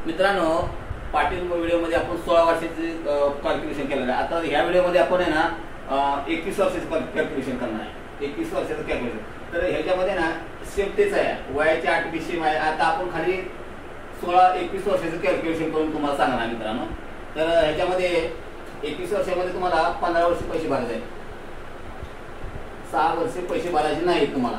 मित्रांनो, पाटील व्हिडिओमध्ये आपण 16 वर्षाचे कॅल्क्युलेशन केलेलं आहे. आता ह्या व्हिडिओमध्ये आपण आहे ना 21 वर्षाचं कॅल्क्युलेशन करणार आहे. 21 वर्षाचं कॅल्क्युलेशन. तर ह्याच्यामध्ये ना सेम तेच आहे, वयाचे 8 BC आहे. आता आपण खाली 21 वर्षाचं कॅल्क्युलेशन करून तुम्हाला सांगणार मित्रांनो. तर ह्याच्यामध्ये 21 वर्षामध्ये तुम्हाला 15 वर्ष पैसे भरायचे आहेत. 6 वर्षे पैसे भरायचे नाही तुम्हाला.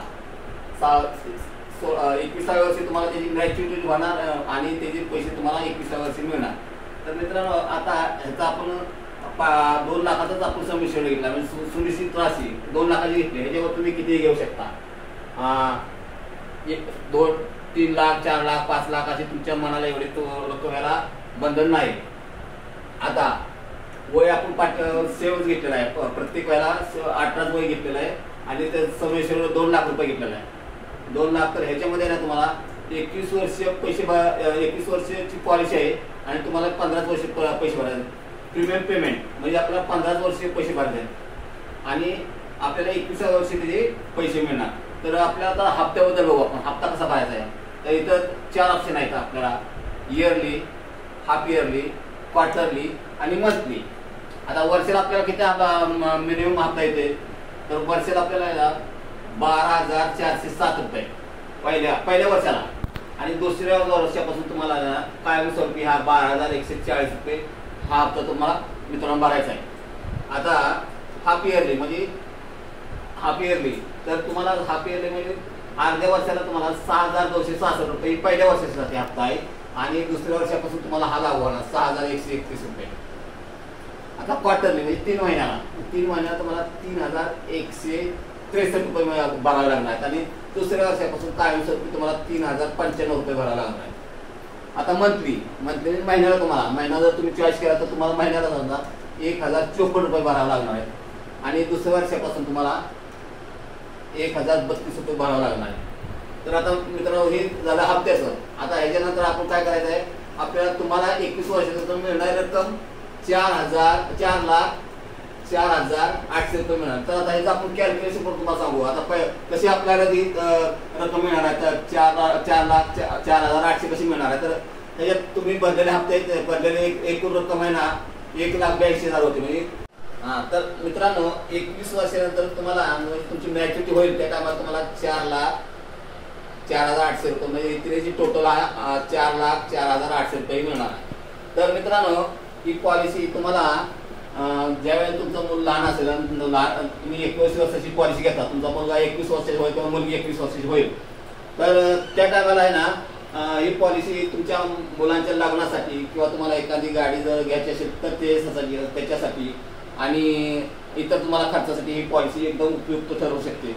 21व्या वर्षी तुम्हाला त्याची ग्रॅच्युइटी होणार आणि त्याचे पैसे तुम्हाला 21व्या वर्षी मिळणार. तर मित्रांनो, आता ह्याचा आपण 2 लाखाचाच आपण समिश्रण घेतला, म्हणजे सुनिश्चित राशी 2 लाखाची घेतली. ह्याच्यावर तुम्ही किती घेऊ शकता, 2, 3 लाख, 4 लाख, 5 लाख असे तुमच्या मनाला एवढे रक्कम याला बंधन नाही. आता वय आपण सेवच घेतलेला आहे, प्रत्येक वेळेला 18 वय घेतलेलं आहे आणि त्या समिश्रण 2 लाख रुपये घेतलेला आहे. 2 लाख. तर ह्याच्यामध्ये ना तुम्हाला 21 वर्ष पैसे 21 वर्षाची पॉलिसी आहे आणि तुम्हाला 15 वर्ष पैसे भरायचे. प्रीमियम पेमेंट म्हणजे आपल्याला 15 वर्ष पैसे भरायचे आहेत आणि आपल्याला 21व्या वर्षी त्याचे पैसे मिळणार. तर आपल्याला आता हप्त्याबद्दल बघू आपण, हप्ता कसा भरायचा आहे. तर इथं 4 ऑप्शन आहेत आपल्याला, इयरली, हाफ इयरली, क्वार्टरली आणि मंथली. आता वर्षाला आपल्याला किती मिनिमम हप्ता येते, तर वर्षाला आपल्याला 12,407 रुपये पहिल्या वर्षाला आणि दुसऱ्या वर्षापासून तुम्हाला कायमस्वरूपी हा 12,140 रुपये हा हप्ता तुम्हाला मित्रांनो भरायचा आहे. आता हाफ इयरली म्हणजे तर तुम्हाला हाफ इयरली म्हणजे अर्ध्या वर्षाला तुम्हाला 6,266 रुपये पहिल्या वर्षासाठी हप्ता आहे आणि दुसऱ्या वर्षापासून तुम्हाला हा लागू होणार 6,131 रुपये. आता क्वार्टरली म्हणजे 3 महिन्याला तुम्हाला 3,163 रुपये भरावे लागणार आहेत आणि दुसऱ्या वर्षापासून कायमस्वरूपी तुम्हाला 3,095 रुपये भरावे लागणार आहेत. आता मंथली महिन्याला महिना जर तुम्ही चॉईस केला तर तुम्हाला महिन्याला समजा 1,054 रुपये भरावे लागणार आहेत आणि दुसऱ्या वर्षापासून तुम्हाला 1,032 रुपये भरावे लागणार आहे. तर आता मित्रांनो, हे झालं हप्त्याचं. आता ह्याच्यानंतर आपण काय करायचं आहे, आपल्याला तुम्हाला 21 वर्षानंतर मिळणारी रक्कम 4,0800 रुपये मिळणार. तर आता ह्याचं आपण कॅल्क्युलेशन करून तुम्हाला सांगू. आता कशी आपल्याला ती रक्कम मिळणार आहे, तर 4,0800 कशी मिळणार आहे. तर त्याच्यात तुम्ही भरलेले हप्ते भरलेले एकूण रक्कम आहे ना 1,82,000 होती. म्हणजे तर मित्रांनो, 21 वर्षानंतर तुम्हाला तुमची मॅच्युरिटी होईल त्या टायमाला तुम्हाला 4,04,800 रुपये म्हणजे इतरेची टोटल 4,04,800 रुपये मिळणार आहे. तर मित्रांनो, ही पॉलिसी तुम्हाला ज्यावेळेला तुमचं मूल लहान असेल, तुम्ही 21 वर्षाची पॉलिसी घेता, तुमचा मुलगा 21 वर्षाचा होईल किंवा मुलगी 21 वर्षाची होईल, तर त्या टायमाला आहे ना ही पॉलिसी तुमच्या मुलांच्या लग्नासाठी किंवा तुम्हाला एखादी गाडी जर घ्यायची असेल तर त्याच्यासाठी आणि इतर तुम्हाला खर्चासाठी ही पॉलिसी एकदम उपयुक्त ठरू शकते.